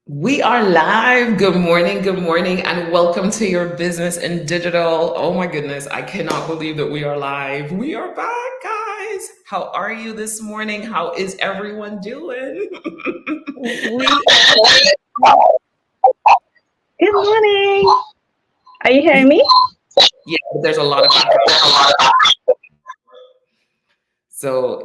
We are live. Good morning, and welcome to your business in digital. Oh my goodness, I cannot believe that we are live. We are back, guys. How are you this morning? How is everyone doing? We Good morning. Are you hearing me? Yeah, there's a lot of background. So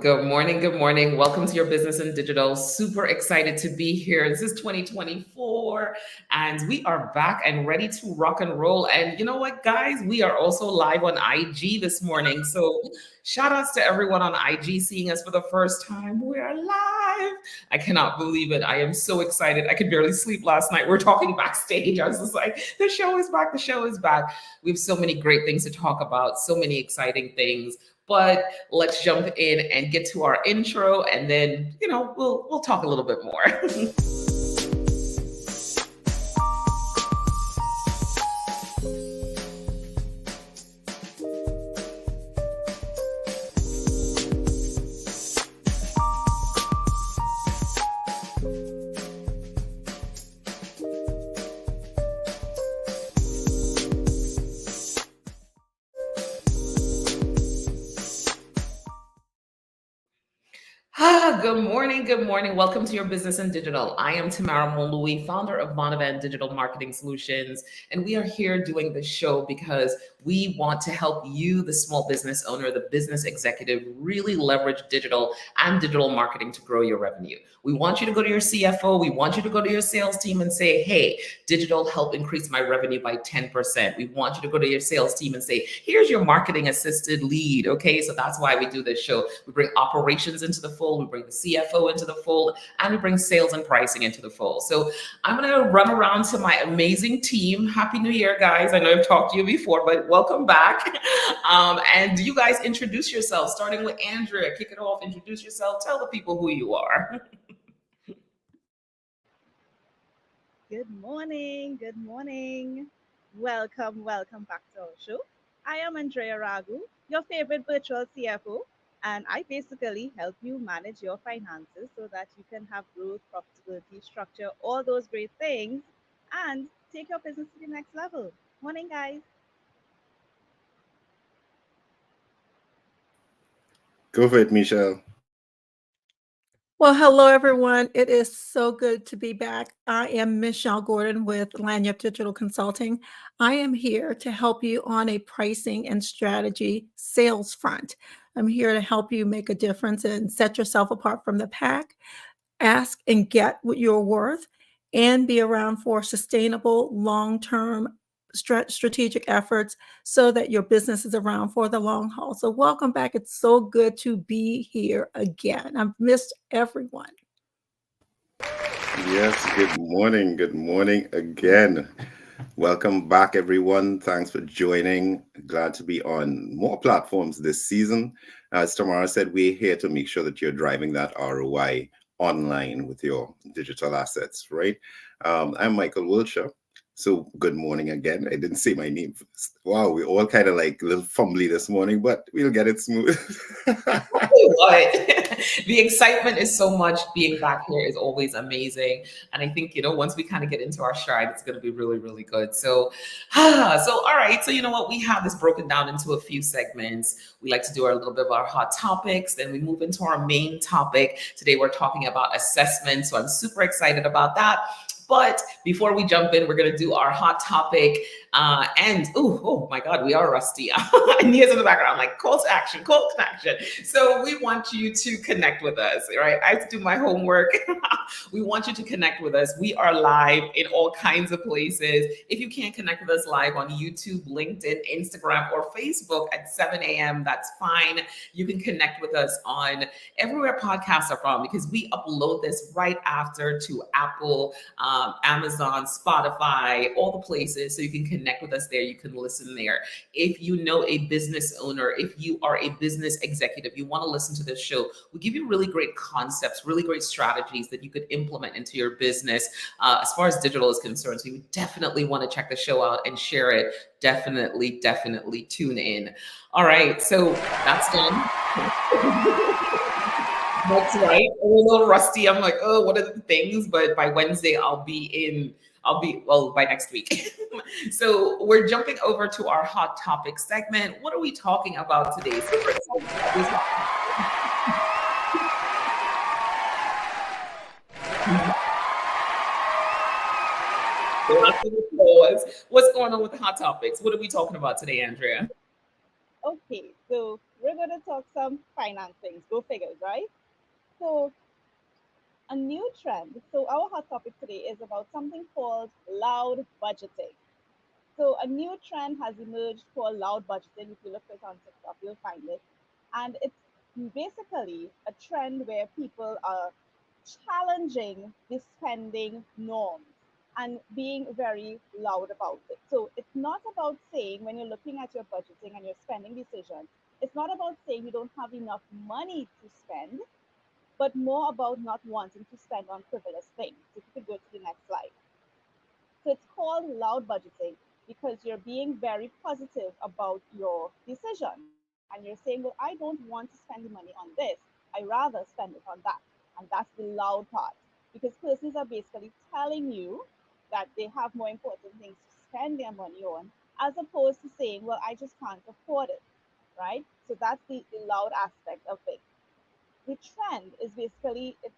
good morning, good morning. Welcome to your business in digital. Super excited to be here. This is 2024 and we are back and ready to rock and roll. And you know what, guys? We are also live on IG this morning. So shout outs to everyone on IG seeing us for the first time. We are live. I cannot believe it. I am so excited. I could barely sleep last night. We're talking backstage. I was just like, the show is back. The show is back. We have so many great things to talk about, so many exciting things. But let's jump in and get to our intro, and then we'll talk a little bit more. Good morning. Good morning. Welcome to your business in digital. I am Tamara Mon Louis, founder of Monovan Digital Marketing Solutions. And we are here doing this show because we want to help you, the small business owner, the business executive, really leverage digital and digital marketing to grow your revenue. We want you to go to your CFO. We want you to go to your sales team and say, hey, digital helped increase my revenue by 10%. We want you to go to your sales team and say, here's your marketing assisted lead. Okay, so that's why we do this show. We bring operations into the fold, we bring the CFO into the fold, and we bring sales and pricing into the fold. So I'm going to run around to my amazing team. Happy New Year, guys. I know I've talked to you before, but welcome back. And you guys introduce yourselves, starting with Andrea. Kick it off, introduce yourself, tell the people who you are. Good morning. Good morning. Welcome back to our show. I am Andrea Ragoo, your favorite virtual CFO, and I basically help you manage your finances so that you can have growth, profitability, structure, all those great things, and take your business to the next level. Morning, guys. Go for it, Michelle. Well, hello everyone. It is so good to be back. I am Michele Gordon with Lanyard Digital Consulting. I am here to help you on a pricing and strategy sales front. I'm here to help you make a difference and set yourself apart from the pack, ask and get what you're worth, and be around for sustainable, long-term strategic efforts so that your business is around for the long haul. So welcome back. It's so good to be here again. I've missed everyone. Yes, good morning. Good morning again. Welcome back, everyone. Thanks for joining. Glad to be on more platforms this season. As Tamara said, we're here to make sure that you're driving that ROI online with your digital assets, right? I'm Michael Wiltshire. So good morning again. I didn't say my name first. Wow, we all kind of like a little fumbly this morning, but we'll get it smooth. The excitement is so much. Being back here is always amazing. And I think, once we kind of get into our stride, it's going to be really, really good. So all right. So you know what? We have this broken down into a few segments. We like to do a little bit of our hot topics. Then we move into our main topic. Today, we're talking about assessment. So I'm super excited about that. But before we jump in, we're going to do our hot topic. Oh my God, we are rusty. And Nia's in the background, like call to action, call to action. So we want you to connect with us, right? I have to do my homework. We want you to connect with us. We are live in all kinds of places. If you can't connect with us live on YouTube, LinkedIn, Instagram, or Facebook at 7 a.m., that's fine. You can connect with us on everywhere podcasts are from, because we upload this right after to Apple, Amazon, Spotify, all the places. So you can connect with us there. You can listen there. If you know a business owner, if you are a business executive, you want to listen to this show, we give you really great concepts, really great strategies that you could implement into your business as far as digital is concerned. So you definitely want to check the show out and share it. Definitely tune in. All right. So that's done. That's right. I'm a little rusty. I'm like, oh, what are the things? But by Wednesday, well, by next week. So we're jumping over to our hot topic segment. What are we talking about today? Super excited about these Lots of applause. What's going on with the hot topics? What are we talking about today, Andrea? Okay, so we're going to talk some finance things. Go figures, right? So, a new trend. So, our hot topic today is about something called loud budgeting. So a new trend has emerged called loud budgeting. If you look for it on TikTok, you'll find it. And it's basically a trend where people are challenging the spending norms and being very loud about it. So it's not about saying when you're looking at your budgeting and your spending decisions, it's not about saying you don't have enough money to spend, but more about not wanting to spend on frivolous things. If you could go to the next slide. So it's called loud budgeting because you're being very positive about your decision. And you're saying, well, I don't want to spend the money on this. I rather spend it on that. And that's the loud part. Because persons are basically telling you that they have more important things to spend their money on, as opposed to saying, well, I just can't afford it. Right? So that's the loud aspect of it. The trend is basically it's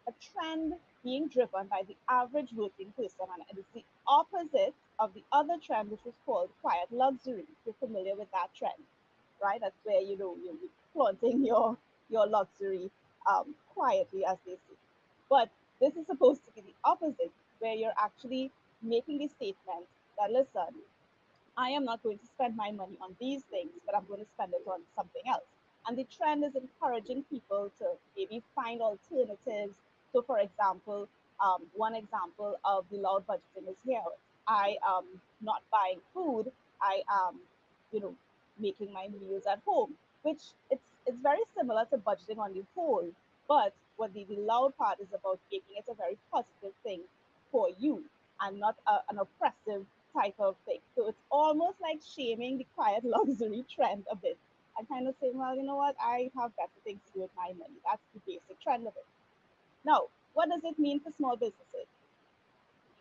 a trend being driven by the average working person, and it is the opposite of the other trend, which was called quiet luxury. If you're familiar with that trend, right? That's where you're flaunting your luxury quietly, as they say. But this is supposed to be the opposite, where you're actually making the statement that listen, I am not going to spend my money on these things, but I'm going to spend it on something else. And the trend is encouraging people to maybe find alternatives. So, for example, one example of the loud budgeting is here. I am not buying food. I am, you know, making my meals at home, which it's very similar to budgeting on the whole. But what the loud part is about making it a very positive thing for you and not an oppressive type of thing. So it's almost like shaming the quiet luxury trend a bit and kind of saying, well, you know what, I have better things to do with my money. That's the basic trend of it. Now, what does it mean for small businesses?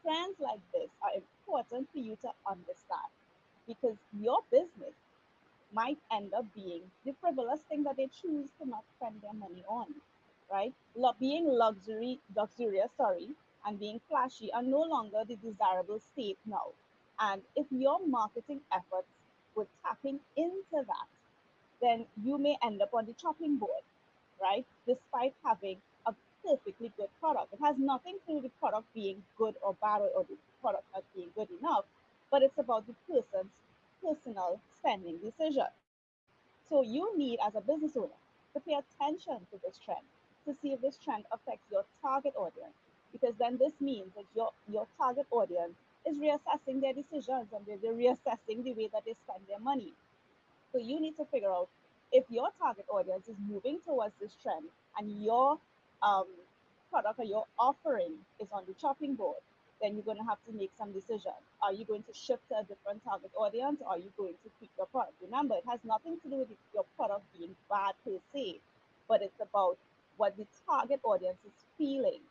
Trends like this are important for you to understand because your business might end up being the frivolous thing that they choose to not spend their money on, right? Being luxurious, and being flashy are no longer the desirable state now. And if your marketing efforts were tapping into that, then you may end up on the chopping board, right? Despite having a perfectly good product. It has nothing to do with the product being good or bad or the product not being good enough, but it's about the person's personal spending decision. So you need, as a business owner, to pay attention to this trend to see if this trend affects your target audience. Because then this means that your target audience is reassessing their decisions and they're reassessing the way that they spend their money. So you need to figure out if your target audience is moving towards this trend and your um, product or your offering is on the chopping board, then you're going to have to make some decisions. Are you going to shift to a different target audience or are you going to tweak your product? Remember, it has nothing to do with your product being bad per se, but it's about what the target audience is feeling.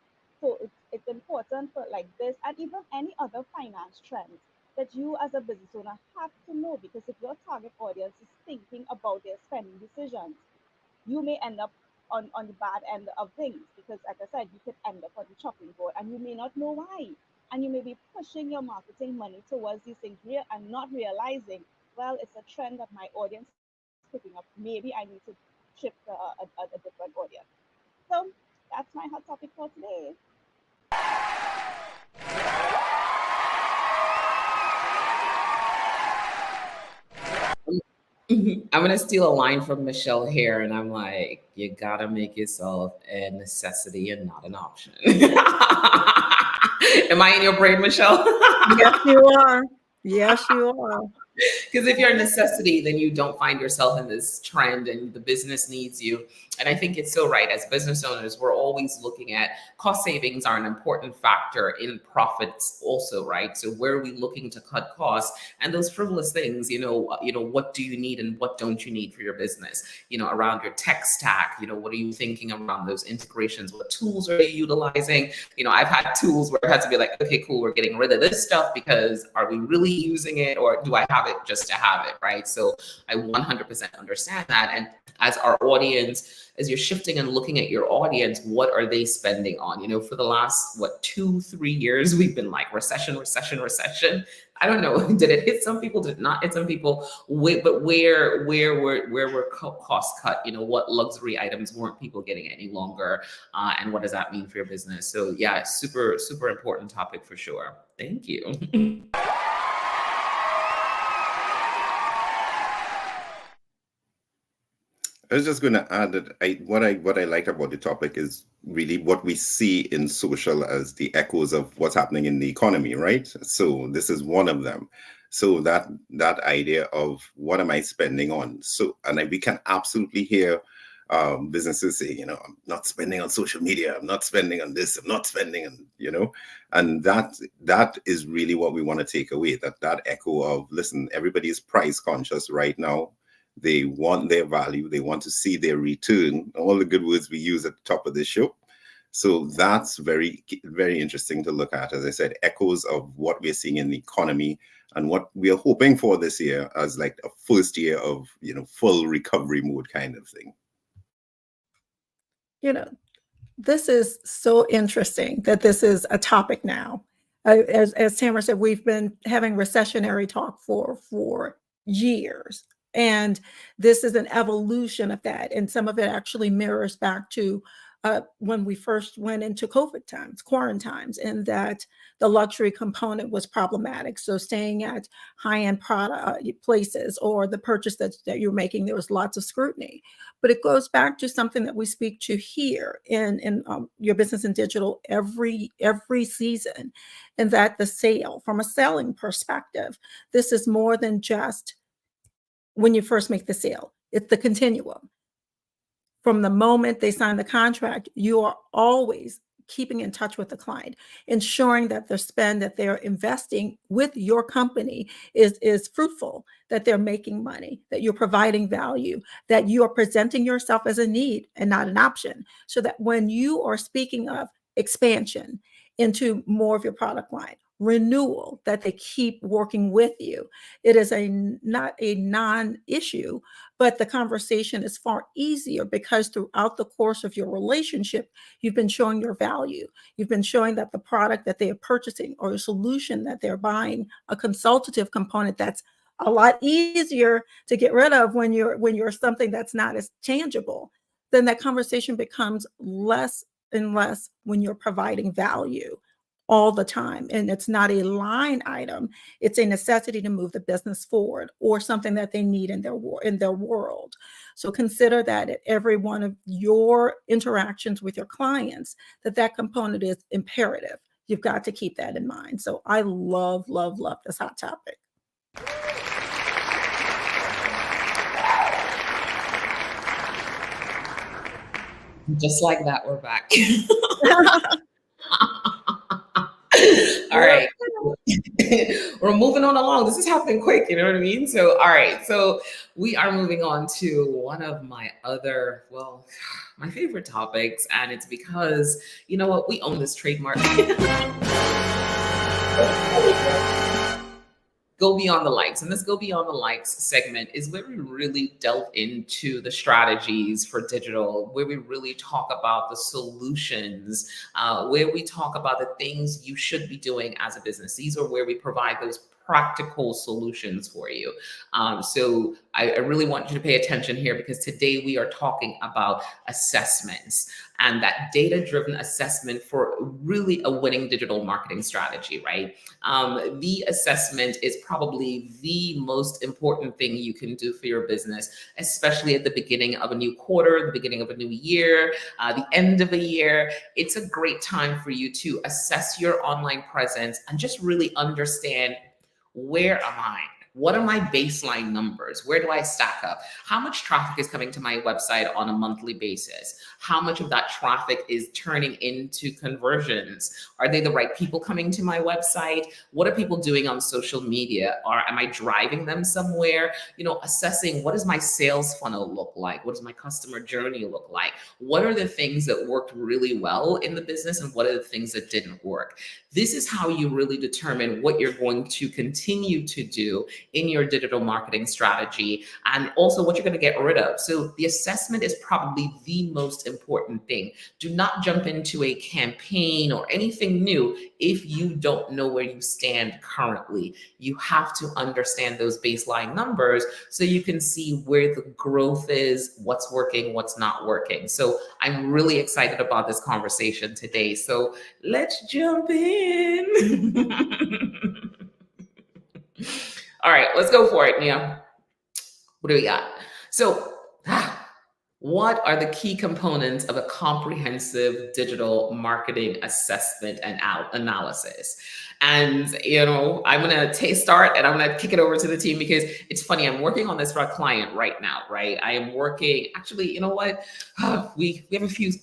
So it's important for like this and even any other finance trends that you as a business owner have to know because if your target audience is thinking about their spending decisions, you may end up on the bad end of things because like I said, you could end up on the chopping board and you may not know why. And you may be pushing your marketing money towards these things and not realizing, well, it's a trend that my audience is picking up. Maybe I need to shift to a different audience. So that's my hot topic for today. I'm gonna steal a line from Michelle here, and I'm like, you gotta make yourself a necessity and not an option. Am I in your brain, Michelle? Yes, you are. Yes, you are. Because if you're a necessity, then you don't find yourself in this trend and the business needs you. And I think it's so right. As business owners, we're always looking at cost savings are an important factor in profits also, right? So where are we looking to cut costs? And those frivolous things, what do you need and what don't you need for your business? Around your tech stack, what are you thinking around those integrations? What tools are you utilizing? I've had tools where I had to be like, okay, cool, we're getting rid of this stuff because are we really using it, or do I have it just to have it, right? So I 100% understand that. And as our audience, as you're shifting and looking at your audience, what are they spending on? For the last, 2-3 years, we've been like recession. I don't know. Did it hit some people? Did it not hit some people? But where were costs cut? What luxury items weren't people getting any longer? And what does that mean for your business? So yeah, super, super important topic for sure. Thank you. I was just going to add that what I like about the topic is really what we see in social as the echoes of what's happening in the economy, right? So this is one of them. So that idea of what am I spending on? So, and we can absolutely hear businesses say, I'm not spending on social media, I'm not spending on this, I'm not spending on, and that is really what we want to take away. That echo of, listen, everybody is price conscious right now. They want their value. They want to see their return. All the good words we use at the top of the show. So that's very, very interesting to look at. As I said, echoes of what we're seeing in the economy and what we are hoping for this year as like a first year of, full recovery mode kind of thing. This is so interesting that this is a topic now. As Tamara said, we've been having recessionary talk for years. And this is an evolution of that. And some of it actually mirrors back to when we first went into COVID times, quarantine times, and that the luxury component was problematic. So staying at high-end product places or the purchase that you're making, there was lots of scrutiny. But it goes back to something that we speak to here in your business and digital every season, and that the sale, from a selling perspective, this is more than just when you first make the sale. It's the continuum. From the moment they sign the contract, you are always keeping in touch with the client, ensuring that the spend that they're investing with your company is fruitful, that they're making money, that you're providing value, that you are presenting yourself as a need and not an option. So that when you are speaking of expansion into more of your product line, renewal, that they keep working with you. It is not a non-issue, but the conversation is far easier because throughout the course of your relationship, you've been showing your value. You've been showing that the product that they are purchasing or a solution that they're buying, a consultative component that's a lot easier to get rid of when you're something that's not as tangible, then that conversation becomes less and less when you're providing value all the time. And it's not a line item. It's a necessity to move the business forward or something that they need in their world. So consider that at every one of your interactions with your clients, that component is imperative. You've got to keep that in mind. So I love, love, love this hot topic. Just like that, we're back. All right. We're moving on along. This is happening quick, you know what I mean? So, all right. So we are moving on to one of my other, my favorite topics. And it's because, you know what? We own this trademark. Go beyond the likes. And this go beyond the likes segment is where we really delve into the strategies for digital, where we really talk about the solutions, where we talk about the things you should be doing as a business. These are where we provide those practical solutions for you. So I really want you to pay attention here, because today we are talking about assessments and that data-driven assessment for really a winning digital marketing strategy, right? The assessment is probably the most important thing you can do for your business, especially at the beginning of a new quarter, the beginning of a new year, the end of a year. It's a great time for you to assess your online presence and just really understand, where am I? What are my baseline numbers? Where do I stack up? How much traffic is coming to my website on a monthly basis? How much of that traffic is turning into conversions? Are they the right people coming to my website? What are people doing on social media? Or am I driving them somewhere? Assessing, what does my sales funnel look like? What does my customer journey look like? What are the things that worked really well in the business and what are the things that didn't work? This is how you really determine what you're going to continue to do in your digital marketing strategy and also what you're going to get rid of. So the assessment is probably the most important thing. Do not jump into a campaign or anything new if you don't know where you stand currently. You have to understand those baseline numbers so you can see where the growth is, what's working, what's not working. So I'm really excited about this conversation today. So let's jump in. All right, let's go for it, Nia. What do we got? So, what are the key components of a comprehensive digital marketing assessment and analysis? And, I'm going to start and I'm going to kick it over to the team because it's funny. I'm working on this for a client right now, right? I am working, actually, you know what? We have a few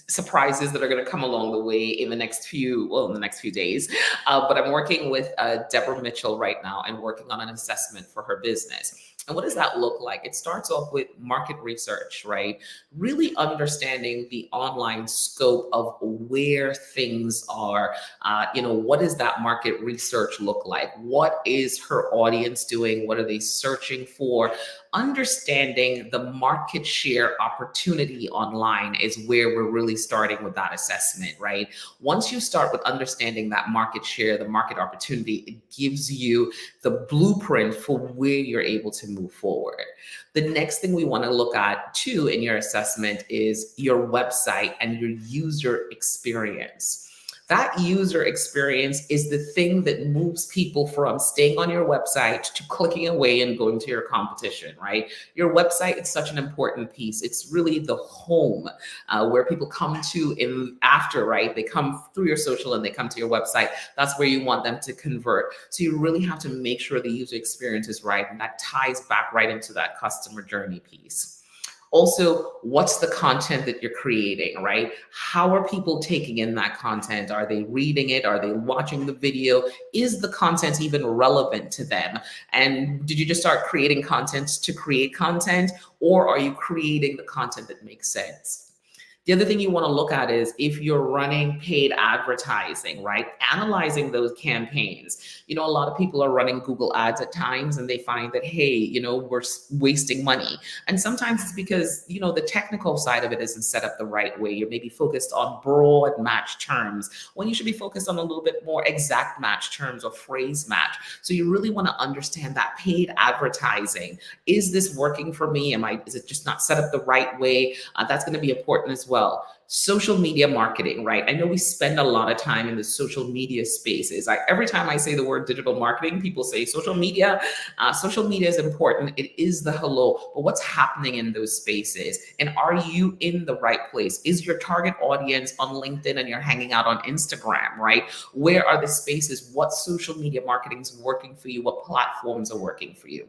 surprises that are going to come along the way in the next few days. But I'm working with Deborah Mitchell right now and working on an assessment for her business. And what does that look like? It starts off with market research, right? Really understanding the online scope of where things are. What does that market research look like? What is her audience doing? What are they searching for? Understanding the market share opportunity online is where we're really starting with that assessment, right? Once you start with understanding that market share, the market opportunity, it gives you the blueprint for where you're able to move forward. The next thing we want to look at too in your assessment is your website and your user experience. That user experience is the thing that moves people from staying on your website to clicking away and going to your competition, right? Your website is such an important piece. It's really the home where people come to after, right? They come through your social and they come to your website. That's where you want them to convert. So you really have to make sure the user experience is right. And that ties back right into that customer journey piece. Also, what's the content that you're creating, right? How are people taking in that content? Are they reading it? Are they watching the video? Is the content even relevant to them? And did you just start creating content to create content, or are you creating the content that makes sense? The other thing you want to look at is if you're running paid advertising, right? Analyzing those campaigns. A lot of people are running Google ads at times and they find that, hey, we're wasting money. And sometimes it's because, the technical side of it isn't set up the right way. You're maybe focused on broad match terms when you should be focused on a little bit more exact match terms or phrase match. So you really want to understand that paid advertising. Is this working for me? Is it just not set up the right way? That's going to be important as well. Social media marketing, right? I know we spend a lot of time in the social media spaces. Every time I say the word digital marketing, people say social media. Social media is important. It is the hello, but what's happening in those spaces? And are you in the right place? Is your target audience on LinkedIn and you're hanging out on Instagram, right? Where are the spaces? What social media marketing is working for you? What platforms are working for you?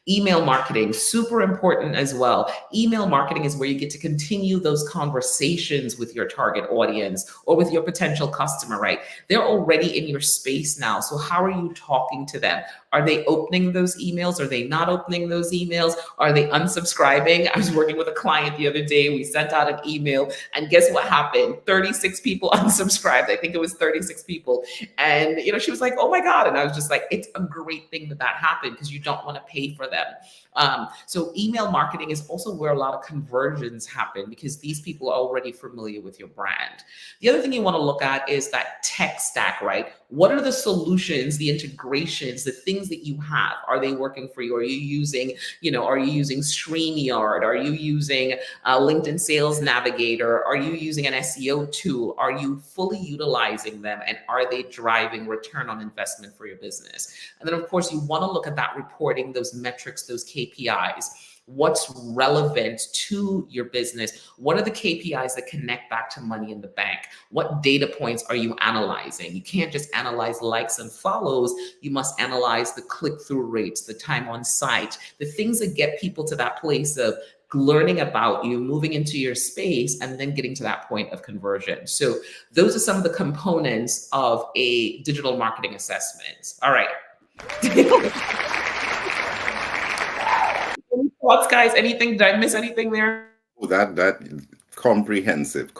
Email marketing, super important as well. Email marketing is where you get to continue those conversations with your target audience or with your potential customer, right? They're already in your space now. So how are you talking to them? Are they opening those emails? Are they not opening those emails? Are they unsubscribing? I was working with a client the other day. We sent out an email and guess what happened? 36 people unsubscribed. I think it was 36 people. And, she was like, oh my God. And I was just like, it's a great thing that happened because you don't want to pay for them. So email marketing is also where a lot of conversions happen because these people are already familiar with your brand. The other thing you want to look at is that tech stack, right? What are the solutions, the integrations, the things that you have? Are they working for you? Are you using, StreamYard? Are you using LinkedIn Sales Navigator? Are you using an SEO tool? Are you fully utilizing them? And are they driving return on investment for your business? And then, of course, you want to look at that reporting, those metrics, those KPIs. what's relevant to your business. What are the KPIs that connect back to money in the bank? What data points are you analyzing? You can't just analyze likes and follows. You must analyze the click-through rates, the time on site, the things that get people to that place of learning about you, moving into your space, and then getting to that point of conversion. So those are some of the components of a digital marketing assessment. All right. Any thoughts, guys? Anything? Did I miss anything there? Oh, that comprehensive.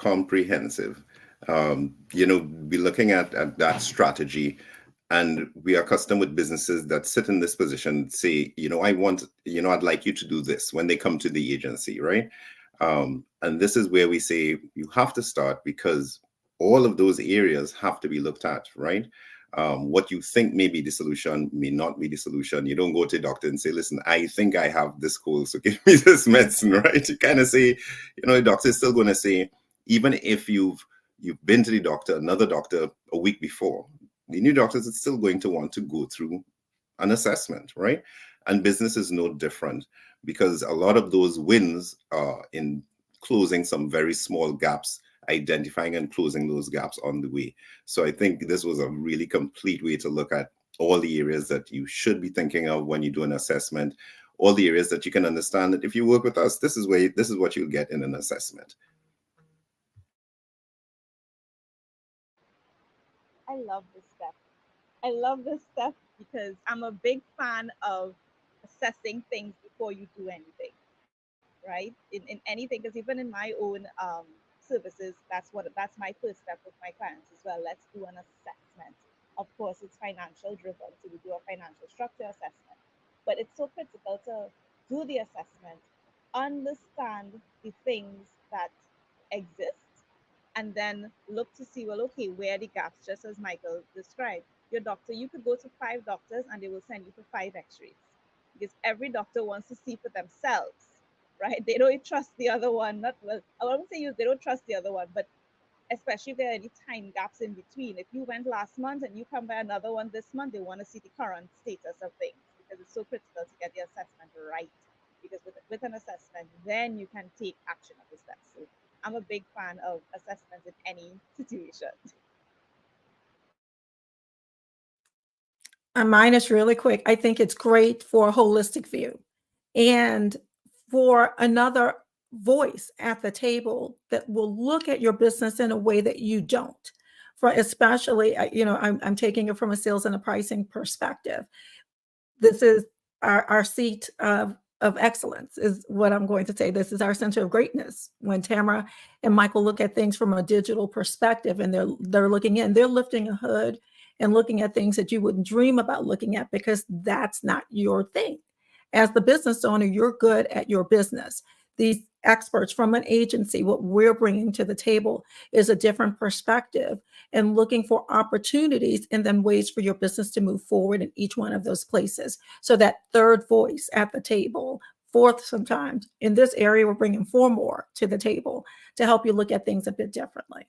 We're looking at that strategy, and we are accustomed with businesses that sit in this position, say, I'd like you to do this when they come to the agency, right? And this is where we say you have to start, because all of those areas have to be looked at, right? What you think may be the solution may not be the solution. You don't go to a doctor and say, listen, I think I have this cold, so give me this medicine, right? You kind of say, the doctor is still going to say, even if you've been to the doctor, another doctor a week before, the new doctors are still going to want to go through an assessment, right? And business is no different, because a lot of those wins are in closing some very small gaps, identifying and closing those gaps on the way. So I think this was a really complete way to look at all the areas that you should be thinking of when you do an assessment, all the areas that you can understand that if you work with us, this is what you'll get in an assessment. I love this step. I love this step because I'm a big fan of assessing things before you do anything, right? In anything, because even in my own services, that's my first step with my clients as well. Let's do an assessment. Of course, it's financial driven, so we do a financial structure assessment. But it's so critical to do the assessment, understand the things that exist, and then look to see, well, okay, where are the gaps, just as Michael described. Your doctor, you could go to 5 doctors and they will send you for 5 x-rays, because every doctor wants to see for themselves, right? They don't trust the other one. Not well, I won't say they don't trust the other one, but especially if there are any time gaps in between. If you went last month and you come by another one this month, they want to see the current status of things, because it's so critical to get the assessment right. Because with an assessment, then you can take action of the steps. So I'm a big fan of assessments in any situation. Mine is really quick. I think it's great for a holistic view and for another voice at the table that will look at your business in a way that you don't. For especially, I'm taking it from a sales and a pricing perspective. This is our seat of excellence, is what I'm going to say. This is our center of greatness. When Tamara and Michael look at things from a digital perspective, and they're looking in, they're lifting a hood and looking at things that you wouldn't dream about looking at, because that's not your thing. As the business owner, you're good at your business. These experts from an agency, what we're bringing to the table is a different perspective and looking for opportunities and then ways for your business to move forward in each one of those places. So that third voice at the table, fourth sometimes, in this area, we're bringing 4 more to the table to help you look at things a bit differently.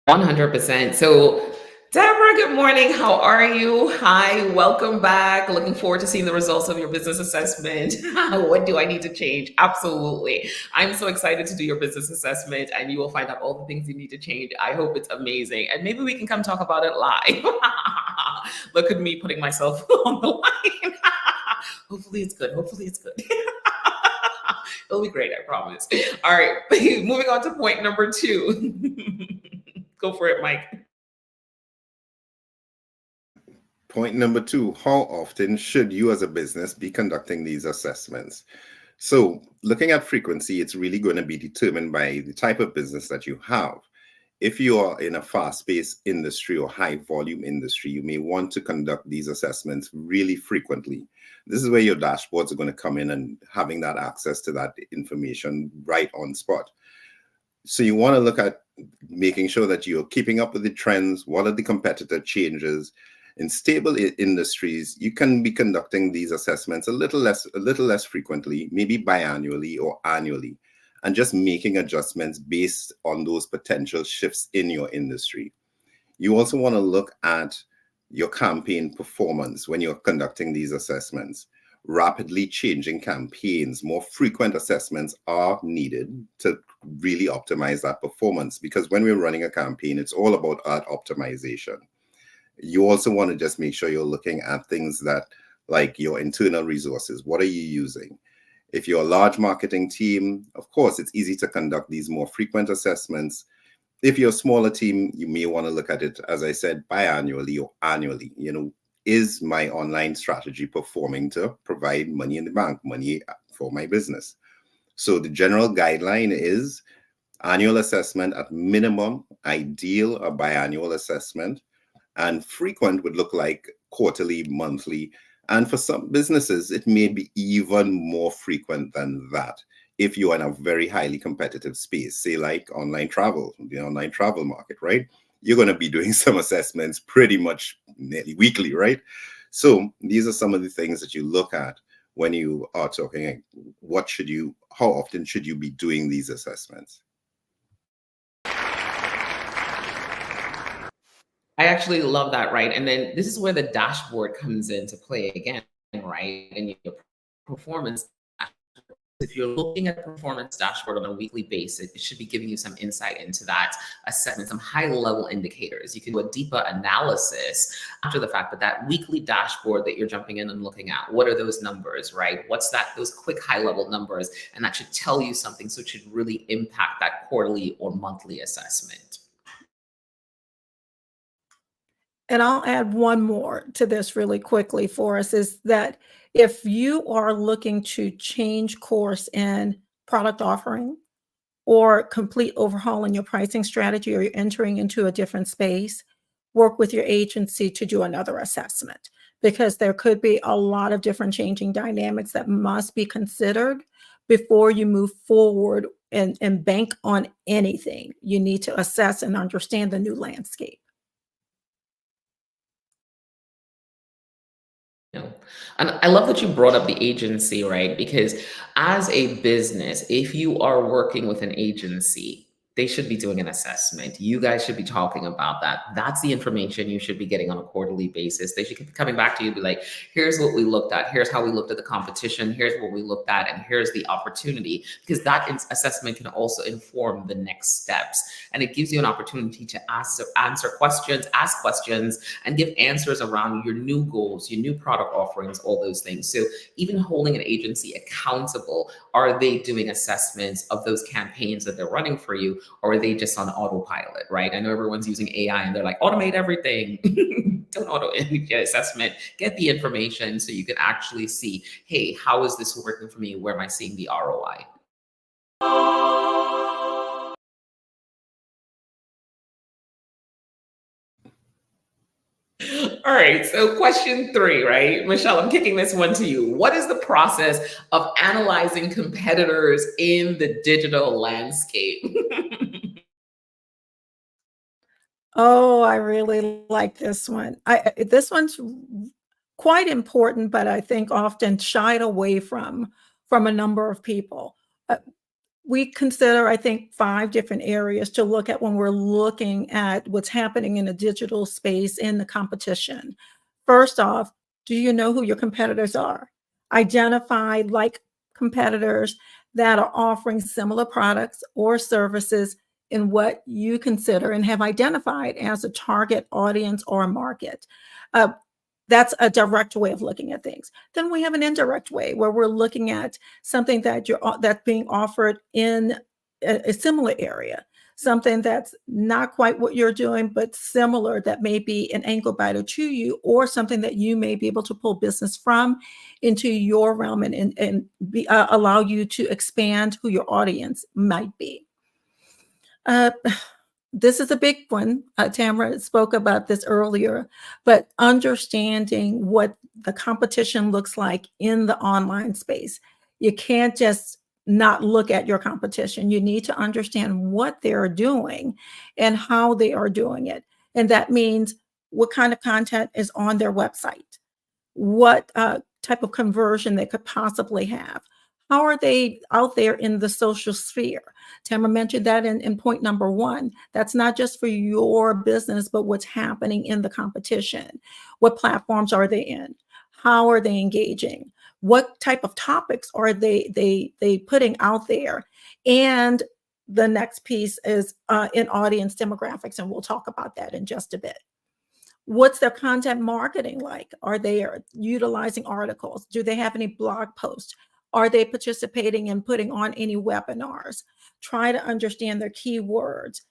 100%. So, Deborah, good morning. How are you? Hi, welcome back. Looking forward to seeing the results of your business assessment. What do I need to change? Absolutely. I'm so excited to do your business assessment, and you will find out all the things you need to change. I hope it's amazing. And maybe we can come talk about it live. Look at me putting myself on the line. Hopefully it's good. Hopefully it's good. It'll be great, I promise. All right, moving on to point number 2. Go for it, Mike. Point number 2, how often should you as a business be conducting these assessments? So looking at frequency, it's really going to be determined by the type of business that you have. If you are in a fast-paced industry or high-volume industry, you may want to conduct these assessments really frequently. This is where your dashboards are going to come in, and having that access to that information right on spot. So you want to look at making sure that you're keeping up with the trends. What are the competitor changes? In stable industries, you can be conducting these assessments a little less frequently, maybe biannually or annually, and just making adjustments based on those potential shifts in your industry. You also want to look at your campaign performance when you're conducting these assessments. Rapidly changing campaigns, more frequent assessments are needed to really optimize that performance, because when we're running a campaign, it's all about ad optimization. You also want to just make sure you're looking at things that, like your internal resources. What are you using? If you're a large marketing team, of course, it's easy to conduct these more frequent assessments. If you're a smaller team, you may want to look at it, as I said, biannually or annually. Is my online strategy performing to provide money in the bank, money for my business? So the general guideline is annual assessment at minimum, ideal a biannual assessment, and frequent would look like quarterly, monthly. And for some businesses, it may be even more frequent than that. If you're in a very highly competitive space, say like online travel, the online travel market, right? You're going to be doing some assessments pretty much nearly weekly, right? So these are some of the things that you look at when you are talking, how often should you be doing these assessments? I actually love that, right? And then this is where the dashboard comes into play again, right? And your performance. If you're looking at a performance dashboard on a weekly basis, it should be giving you some insight into that assessment, some high-level indicators. You can do a deeper analysis after the fact, but that weekly dashboard that you're jumping in and looking at, what are those numbers, right? What's that, those quick high-level numbers? And that should tell you something, so it should really impact that quarterly or monthly assessment. And I'll add one more to this really quickly for us, is that if you are looking to change course in product offering or complete overhaul in your pricing strategy, or you're entering into a different space, work with your agency to do another assessment, because there could be a lot of different changing dynamics that must be considered before you move forward and bank on anything. You need to assess and understand the new landscape. And I love that you brought up the agency, right? Because as a business, if you are working with an agency, they should be doing an assessment. You guys should be talking about that. That's the information you should be getting on a quarterly basis. They should keep coming back to you and be like, here's what we looked at. Here's how we looked at the competition. Here's what we looked at. And here's the opportunity. Because that assessment can also inform the next steps. And it gives you an opportunity to answer questions, ask questions, and give answers around your new goals, your new product offerings, all those things. So even holding an agency accountable, are they doing assessments of those campaigns that they're running for you? Or are they just on autopilot, right? I know everyone's using AI and they're like, automate everything. Don't get assessment, get the information so you can actually see, hey, how is this working for me? Where am I seeing the ROI? All right, so question 3, right? Michele, I'm kicking this one to you. What is the process of analyzing competitors in the digital landscape? Oh, I really like this one. This one's quite important, but I think often shied away from a number of people. We consider, I think, 5 different areas to look at when we're looking at what's happening in the digital space in the competition. First off, do you know who your competitors are? Identify like competitors that are offering similar products or services in what you consider and have identified as a target audience or a market. That's a direct way of looking at things. Then we have an indirect way where we're looking at something that's being offered in a similar area, something that's not quite what you're doing, but similar, that may be an ankle biter to you, or something that you may be able to pull business from into your realm and allow you to expand who your audience might be. This is a big one. Tamara spoke about this earlier, but understanding what the competition looks like in the online space. You can't just not look at your competition. You need to understand what they're doing and how they are doing it. And that means what kind of content is on their website, what type of conversion they could possibly have, How are they out there in the social sphere? Tamara mentioned that in point number one. That's not just for your business, but what's happening in the competition. What platforms are they in? How are they engaging? What type of topics are they putting out there? And the next piece is in audience demographics, and we'll talk about that in just a bit. What's their content marketing like? Are they utilizing articles? Do they have any blog posts? Are they participating in putting on any webinars? Try to understand their keywords.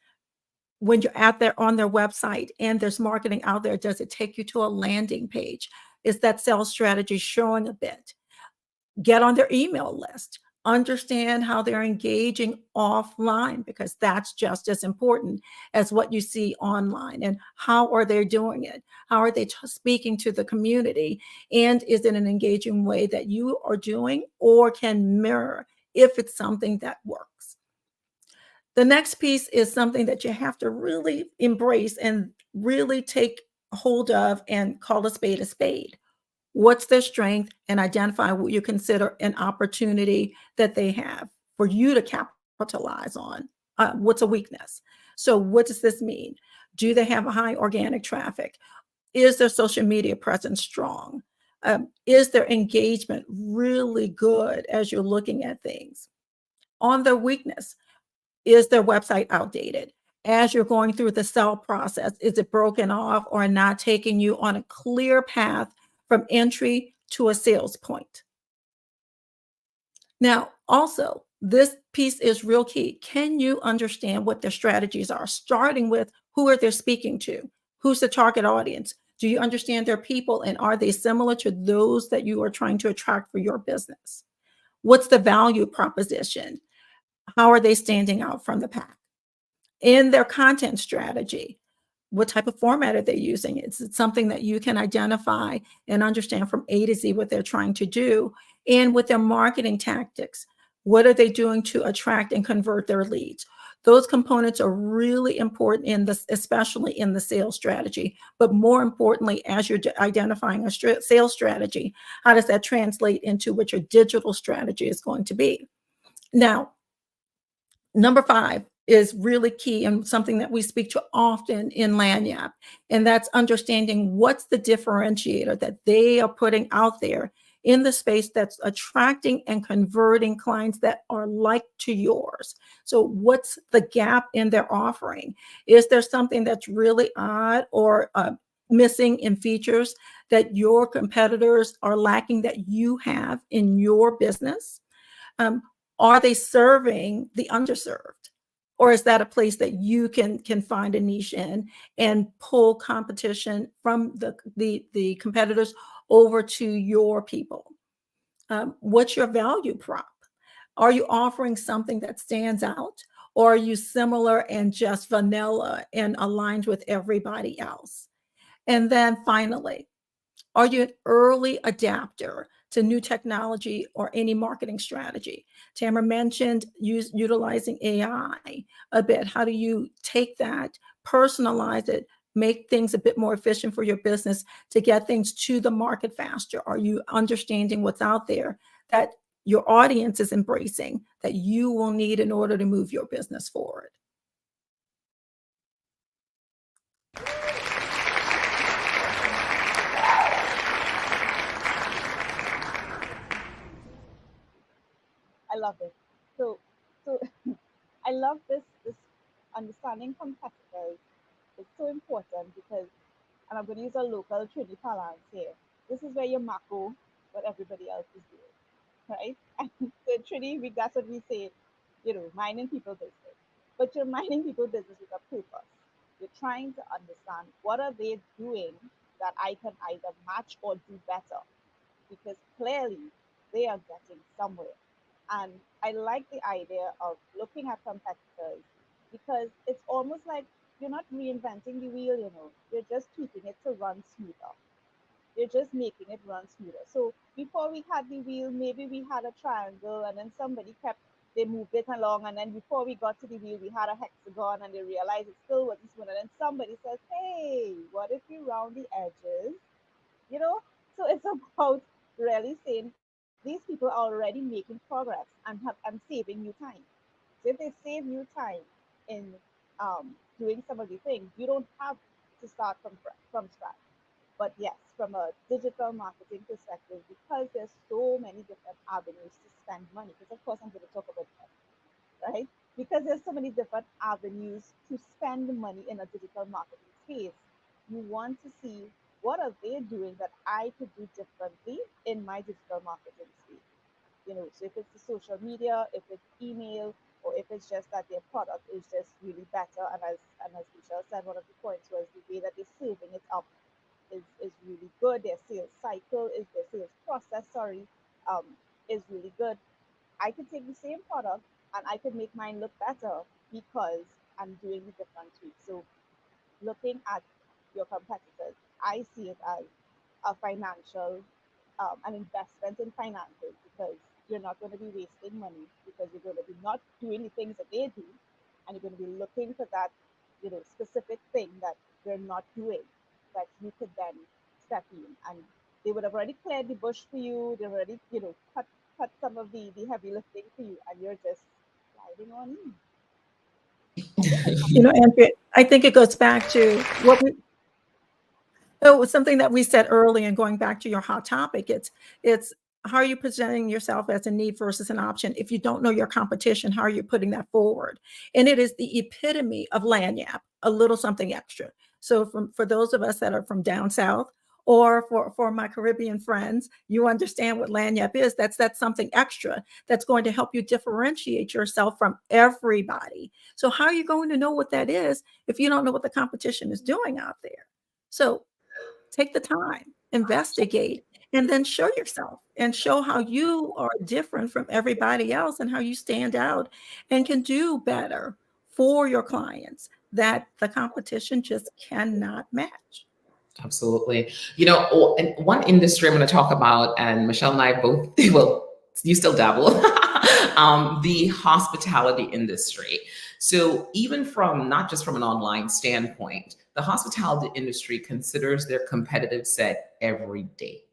When you're out there on their website and there's marketing out there, does it take you to a landing page? Is that sales strategy showing a bit? Get on their email list, understand how they're engaging offline, because that's just as important as what you see online. And how are they doing it? How are they speaking to the community? And is it an engaging way that you are doing or can mirror if it's something that works? The next piece is something that you have to really embrace and really take hold of and call a spade a spade. What's their strength, and identify what you consider an opportunity that they have for you to capitalize on. What's a weakness? So what does this mean? Do they have a high organic traffic? Is their social media presence strong? Is their engagement really good as you're looking at things? On their weakness, is their website outdated? As you're going through the sell process, is it broken off or not taking you on a clear path from entry to a sales point? Now, also, this piece is real key. Can you understand what their strategies are, starting with who are they speaking to? Who's the target audience? Do you understand their people, and are they similar to those that you are trying to attract for your business? What's the value proposition? How are they standing out from the pack? In their content strategy, what type of format are they using? It's something that you can identify and understand from A to Z what they're trying to do. And with their marketing tactics, what are they doing to attract and convert their leads? Those components are really important in this, especially in the sales strategy. But more importantly, as you're identifying a sales strategy, how does that translate into what your digital strategy is going to be? Now, number 5 is really key and something that we speak to often in Lanyap, and that's understanding what's the differentiator that they are putting out there in the space that's attracting and converting clients that are like to yours. So what's the gap in their offering? Is there something that's really odd or missing in features that your competitors are lacking that you have in your business? Um, are they serving the underserved? Or is that a place that you can find a niche in and pull competition from the competitors over to your people? What's your value prop? Are you offering something that stands out? Or are you similar and just vanilla and aligned with everybody else? And then finally, are you an early adapter to new technology or any marketing strategy? Tamara mentioned utilizing AI a bit. How do you take that, personalize it, make things a bit more efficient for your business to get things to the market faster? Are you understanding what's out there that your audience is embracing that you will need in order to move your business forward? I love it. So I love this understanding competitors. It's so important because, and I'm going to use a local Trinity parlance here. This is where you mako what everybody else is doing, right? And so Trinity, that's what we say, minding people business. But you're minding people business with a purpose. You're trying to understand what are they doing that I can either match or do better, because clearly they are getting somewhere. And I like the idea of looking at competitors because it's almost like you're not reinventing the wheel. You're just tweaking it to run smoother. You're just making it run smoother. So before we had the wheel, maybe we had a triangle and then they moved it along. And then before we got to the wheel, we had a hexagon and they realized it still wasn't smooth. And then somebody says, hey, what if we round the edges? you know so it's about really saying, these people are already making progress and saving you time. So if they save you time in doing some of the things, you don't have to start from scratch. But yes, from a digital marketing perspective, because there's so many different avenues to spend money, because of course I'm going to talk about that, right? Because there's so many different avenues to spend money in a digital marketing space. You want to see what are they doing that I could do differently in my digital marketing space. So if it's the social media, if it's email, or if it's just that their product is just really better. And as Michelle said, one of the points was the way that they're serving it up is really good. Their sales cycle is their sales process, sorry, um, is really good. I could take the same product and I could make mine look better because I'm doing the different tweaks. So looking at your competitors, I see it as a financial, an investment in finances because you're not going to be wasting money because you're going to be not doing the things that they do, and you're going to be looking for that, specific thing that they're not doing that you could then step in, and they would have already cleared the bush for you. They've already, cut some of the heavy lifting for you, and you're just sliding on in. I think I You know, Andrea, I think it goes back to what we, oh, it was something that we said early, and going back to your hot topic, it's how are you presenting yourself as a need versus an option? If you don't know your competition, how are you putting that forward? And it is the epitome of lanyap, a little something extra. So for those of us that are from down south, or for my Caribbean friends, you understand what lanyap is. That's something extra that's going to help you differentiate yourself from everybody. So how are you going to know what that is if you don't know what the competition is doing out there? So take the time, investigate, and then show yourself and show how you are different from everybody else and how you stand out and can do better for your clients that the competition just cannot match. Absolutely. And one industry I'm going to talk about, and Michelle and I both, well, you still dabble, the hospitality industry. So even from not just from an online standpoint, the hospitality industry considers their competitive set every day.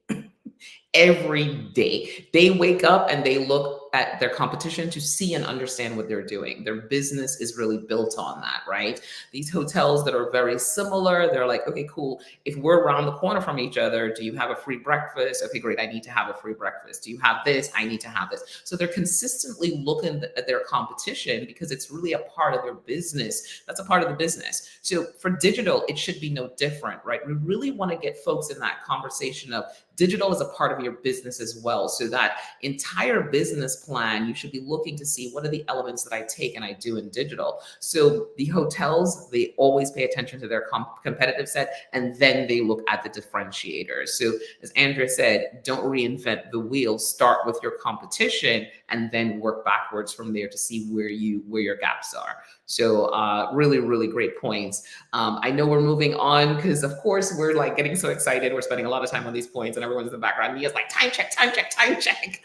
Every day. They wake up and they look at their competition to see and understand what they're doing. Their business is really built on that, right? These hotels that are very similar, they're like, okay, cool. If we're around the corner from each other, do you have a free breakfast? Okay, great. I need to have a free breakfast. Do you have this? I need to have this. So they're consistently looking at their competition because it's really a part of their business. That's a part of the business. So for digital, it should be no different, right? We really want to get folks in that conversation of digital is a part of your business as well. So that entire business plan, you should be looking to see what are the elements that I take and I do in digital. So the hotels, they always pay attention to their competitive set, and then they look at the differentiators. So as Andrea said, don't reinvent the wheel. Start with your competition and then work backwards from there to see where your gaps are. So really, really great points. I know we're moving on because, of course, we're like getting so excited. We're spending a lot of time on these points, and everyone's in the background. Mia's like, time check, time check, time check.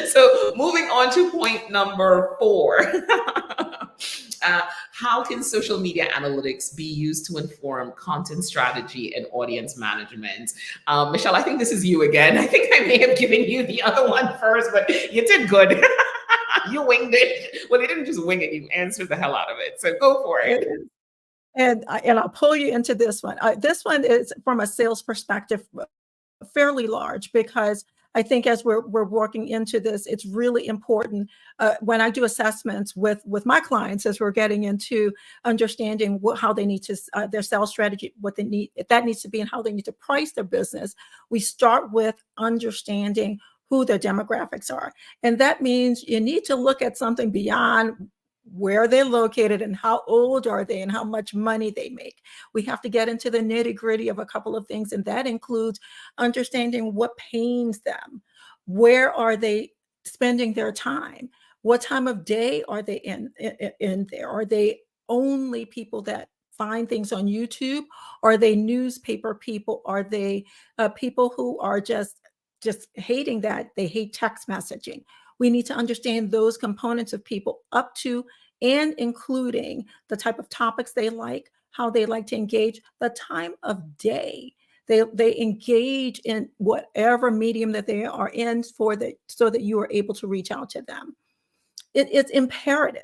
So moving on to point number 4. How can social media analytics be used to inform content strategy and audience management? Michelle, I think this is you again. I think I may have given you the other one first, but you did good. You winged it. Well, you didn't just wing it. You answered the hell out of it. So go for it. And I'll pull you into this one. This one is from a sales perspective, fairly large, because I think as we're working into this, it's really important when I do assessments with my clients as we're getting into understanding how they need to their sales strategy, what they need, if that needs to be, and how they need to price their business. We start with understanding who their demographics are, and that means you need to look at something beyond where they're located and how old are they and how much money they make. We have to get into the nitty-gritty of a couple of things, and that includes understanding what pains them. Where are they spending their time? What time of day are they in there? Are they only people that find things on YouTube? Are they newspaper people? Are they people who are just hating that? They hate text messaging. We need to understand those components of people up to and including the type of topics they like, how they like to engage, the time of day They engage in whatever medium that they are in for that, so that you are able to reach out to them. It's imperative.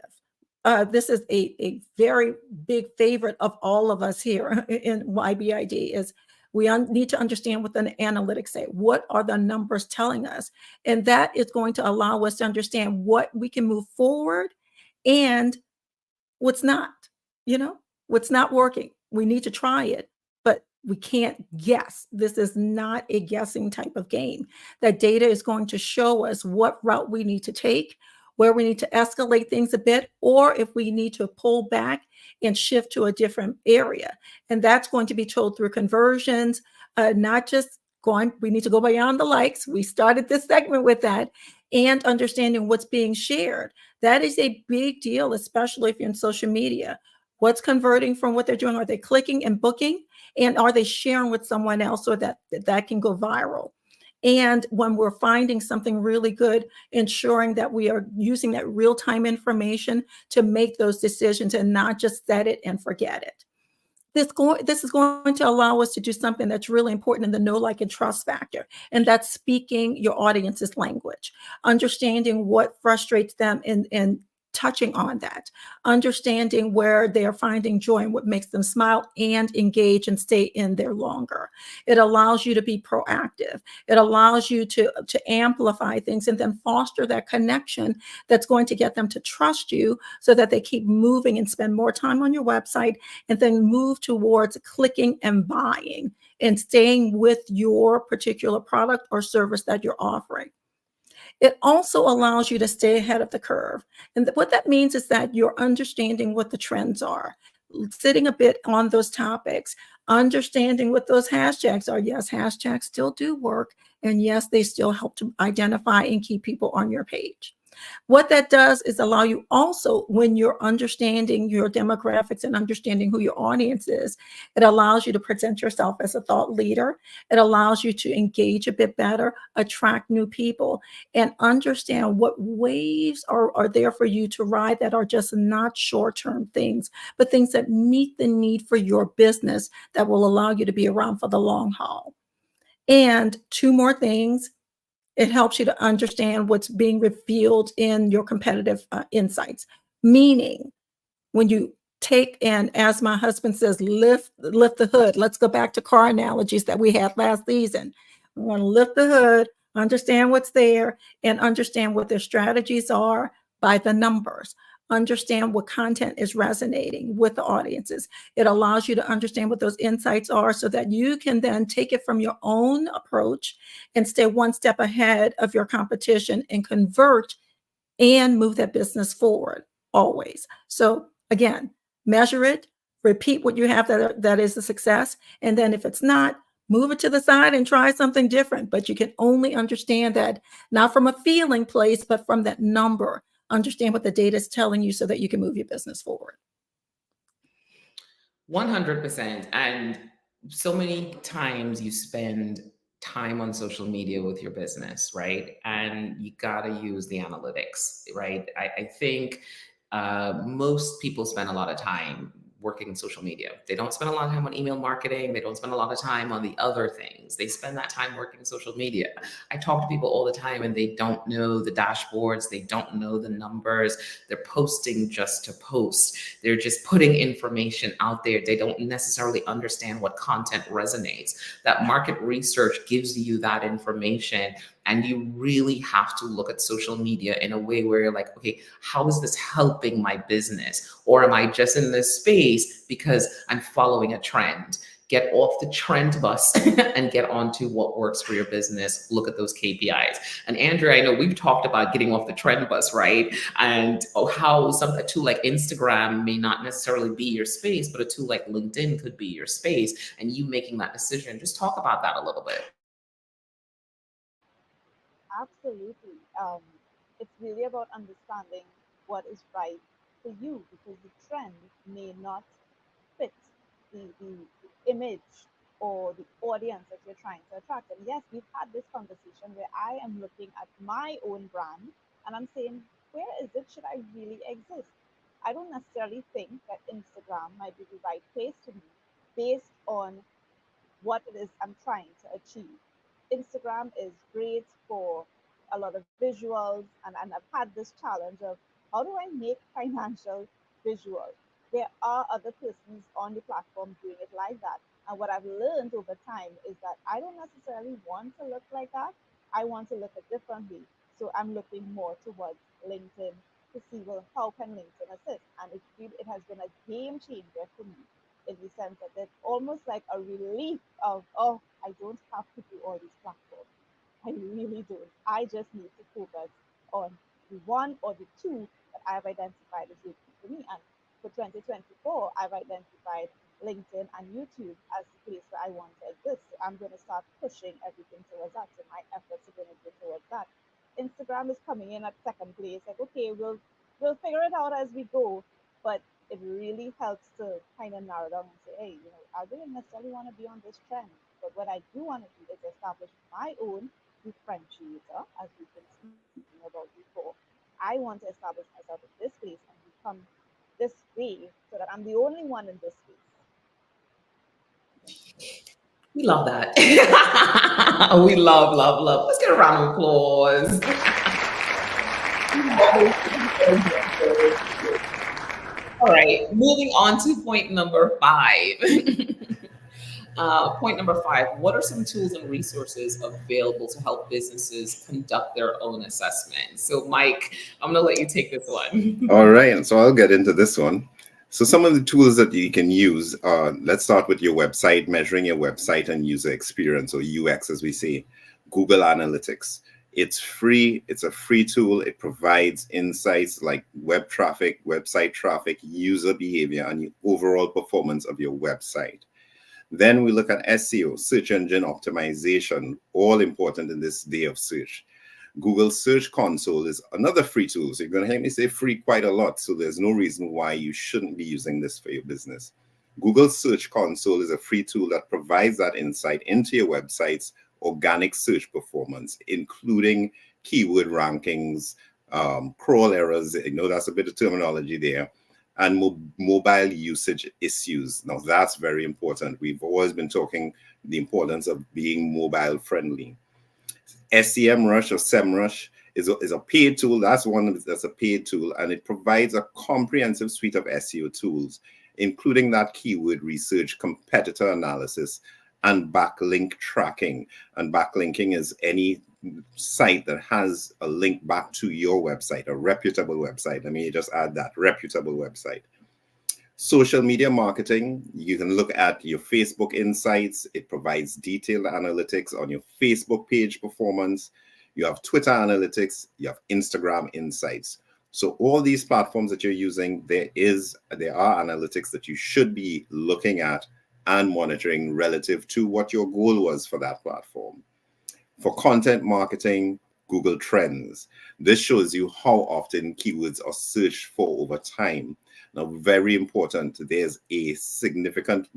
This is a very big favorite of all of us here in YBID is we need to understand what the analytics say. What are the numbers telling us? And that is going to allow us to understand what we can move forward and what's not, you know, what's not working. We need to try it, but we can't guess. This is not a guessing type of game. That data is going to show us what route we need to take, where we need to escalate things a bit, or if we need to pull back and shift to a different area. And that's going to be told through conversions, not just going, we need to go beyond the likes. We started this segment with that, and understanding what's being shared. That is a big deal, especially if you're in social media. What's converting from what they're doing? Are they clicking and booking? And are they sharing with someone else so that can go viral? And when we're finding something really good, ensuring that we are using that real-time information to make those decisions and not just set it and forget it. This is going to allow us to do something that's really important in the know, like, and trust factor. And that's speaking your audience's language, understanding what frustrates them and touching on that, understanding where they are finding joy and what makes them smile and engage and stay in there longer. It allows you to be proactive. It allows you to amplify things and then foster that connection that's going to get them to trust you so that they keep moving and spend more time on your website and then move towards clicking and buying and staying with your particular product or service that you're offering. It also allows you to stay ahead of the curve. And what that means is that you're understanding what the trends are, sitting a bit on those topics, understanding what those hashtags are. Yes, hashtags still do work. And yes, they still help to identify and keep people on your page. What that does is allow you also, when you're understanding your demographics and understanding who your audience is, it allows you to present yourself as a thought leader. It allows you to engage a bit better, attract new people, and understand what waves are there for you to ride that are just not short-term things, but things that meet the need for your business that will allow you to be around for the long haul. And two more things. It helps you to understand what's being revealed in your competitive insights. Meaning, when you take, and as my husband says, lift the hood. Let's go back to car analogies that we had last season. We want to lift the hood, understand what's there, and understand what their strategies are by the numbers. Understand what content is resonating with the audiences. It allows you to understand what those insights are so that you can then take it from your own approach and stay one step ahead of your competition and convert and move that business forward always. So again, measure it, repeat what you have that is a success. And then if it's not, move it to the side and try something different. But you can only understand that not from a feeling place, but from that number. Understand what the data is telling you so that you can move your business forward. 100%. And so many times you spend time on social media with your business, right? And you got to use the analytics, right? I think most people spend a lot of time working in social media. They don't spend a lot of time on email marketing. They don't spend a lot of time on the other things. They spend that time working social media. I talk to people all the time and they don't know the dashboards. They don't know the numbers. They're posting just to post. They're just putting information out there. They don't necessarily understand what content resonates. That market research gives you that information. And you really have to look at social media in a way where you're like, okay, how is this helping my business? Or am I just in this space because I'm following a trend? Get off the trend bus and get onto what works for your business. Look at those KPIs. And Andrea, I know we've talked about getting off the trend bus, right? And how a tool like Instagram may not necessarily be your space, but a tool like LinkedIn could be your space, and you making that decision. Just talk about that a little bit. Absolutely. It's really about understanding what is right for you because the trend may not fit the image or the audience that you're trying to attract. And yes, we've had this conversation where I am looking at my own brand and I'm saying, where is it? Should I really exist? I don't necessarily think that Instagram might be the right place to me based on what it is I'm trying to achieve. Instagram is great for a lot of visuals, and I've had this challenge of how do I make financial visuals? There are other persons on the platform doing it like that. And what I've learned over time is that I don't necessarily want to look like that. I want to look a different way. So I'm looking more towards LinkedIn to see, well, how can LinkedIn assist? And it has been a game changer for me in the sense that it's almost like a relief of, oh, I don't have to do all these platforms. I really don't. I just need to focus on the one or the two that I've identified as working for me. And for 2024, I've identified LinkedIn and YouTube as the place where I want to exist. So I'm going to start pushing everything towards that. So my efforts are going to go towards that. Instagram is coming in at second place. Like, okay, we'll figure it out as we go. But it really helps to kind of narrow down and say, hey, I didn't necessarily want to be on this trend. But what I do want to do is establish my own differentiator, as we've been speaking about before. I want to establish myself in this space and become this way so that I'm the only one in this space. We love that. We love, love, love. Let's get a round of applause. All right, moving on to point number 5. Point number 5, what are some tools and resources available to help businesses conduct their own assessment? So, Mike, I'm going to let you take this one. All right, and so I'll get into this one. So some of the tools that you can use, let's start with your website, measuring your website and user experience, or UX as we say. Google Analytics. It's free. It's a free tool. It provides insights like web traffic, website traffic, user behavior, and the overall performance of your website. Then we look at SEO, search engine optimization, all important in this day of search. Google Search Console is another free tool. So you're going to hear me say free quite a lot. So there's no reason why you shouldn't be using this for your business. Google Search Console is a free tool that provides that insight into your website's organic search performance, including keyword rankings, crawl errors. I know that's a bit of terminology there, and mobile usage issues. Now that's very important. We've always been talking the importance of being mobile friendly. SEMrush or SEMrush is a paid tool. That's a paid tool, and it provides a comprehensive suite of SEO tools, including that keyword research, competitor analysis, and backlink tracking. And backlinking is any site that has a link back to your website, a reputable website. Let me just add that, reputable website. Social media marketing, you can look at your Facebook insights. It provides detailed analytics on your Facebook page performance. You have Twitter analytics, you have Instagram insights. So all these platforms that you're using, there are analytics that you should be looking at and monitoring relative to what your goal was for that platform. For content marketing, Google Trends. This shows you how often keywords are searched for over time. Now, very important, there's a significant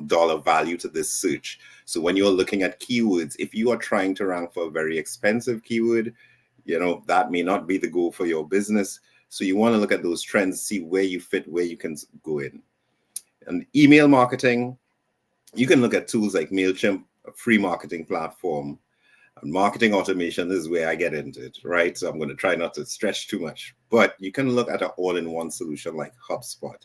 dollar value to this search. So when you're looking at keywords, if you are trying to rank for a very expensive keyword, that may not be the goal for your business. So you want to look at those trends, see where you fit, where you can go in. And email marketing, you can look at tools like MailChimp, a free marketing platform. And marketing automation is where I get into it, right? So I'm going to try not to stretch too much. But you can look at an all-in-one solution like HubSpot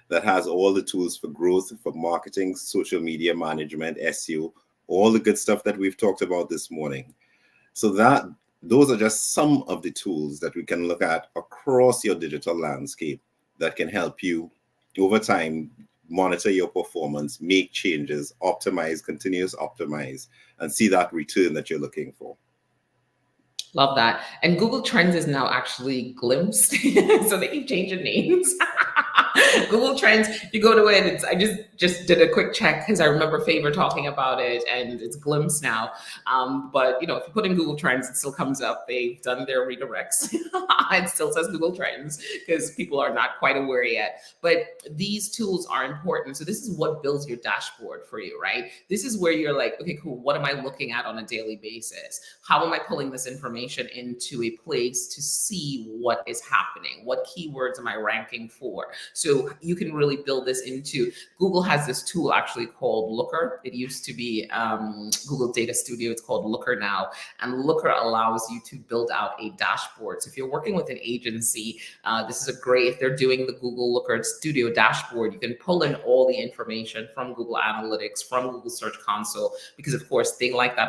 that has all the tools for growth, for marketing, social media management, SEO, all the good stuff that we've talked about this morning. So those are just some of the tools that we can look at across your digital landscape that can help you over time monitor your performance, make changes, optimize, continuous optimize, and see that return that you're looking for. Love that. And Google Trends is now actually Glimpse. So they keep changing names. Google Trends, you go to it. I just did a quick check because I remember Favor talking about it, and it's Glimpse now. But if you put in Google Trends, it still comes up. They've done their redirects. It still says Google Trends because people are not quite aware yet. But these tools are important. So this is what builds your dashboard for you, right? This is where you're like, okay, cool. What am I looking at on a daily basis? How am I pulling this information into a place to see what is happening? What keywords am I ranking for? So So you can really build this into, Google has this tool actually called Looker. It used to be Google Data Studio. It's called Looker now. And Looker allows you to build out a dashboard. So if you're working with an agency, this is a great, if they're doing the Google Looker Studio dashboard, you can pull in all the information from Google Analytics, from Google Search Console, because of course they like that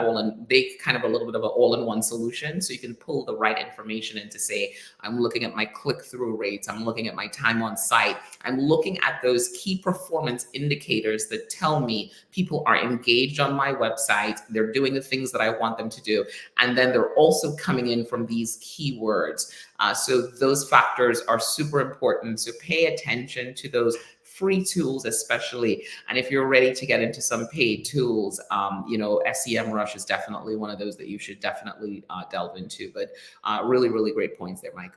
they kind of a little bit of an all-in-one solution. So you can pull the right information in to say, I'm looking at my click-through rates, I'm looking at my time on site, I'm looking at those key performance indicators that tell me people are engaged on my website, they're doing the things that I want them to do, and then they're also coming in from these keywords. So those factors are super important. So pay attention to those free tools, especially. And if you're ready to get into some paid tools, SEMrush is definitely one of those that you should definitely delve into. But really, really great points there, Mike.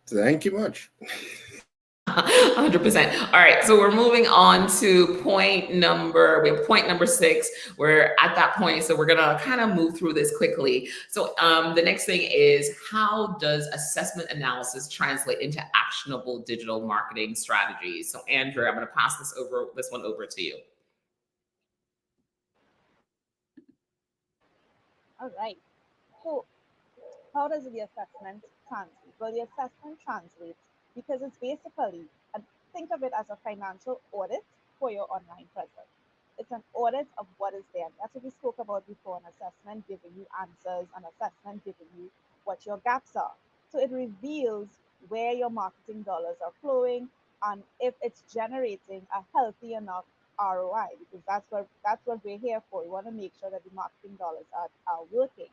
Thank you much. 100%. All right, so we're moving on to point number 6. We're at that point, so we're gonna kind of move through this quickly. So the next thing is, how does assessment analysis translate into actionable digital marketing strategies? So Andrea, I'm gonna pass this one over to you. All right. So how does the assessment translate? Well, the assessment translates because it's basically, think of it as a financial audit for your online presence. It's an audit of what is there. That's what we spoke about before, an assessment giving you answers, an assessment giving you what your gaps are. So it reveals where your marketing dollars are flowing and if it's generating a healthy enough ROI, because that's what we're here for. We want to make sure that the marketing dollars are working.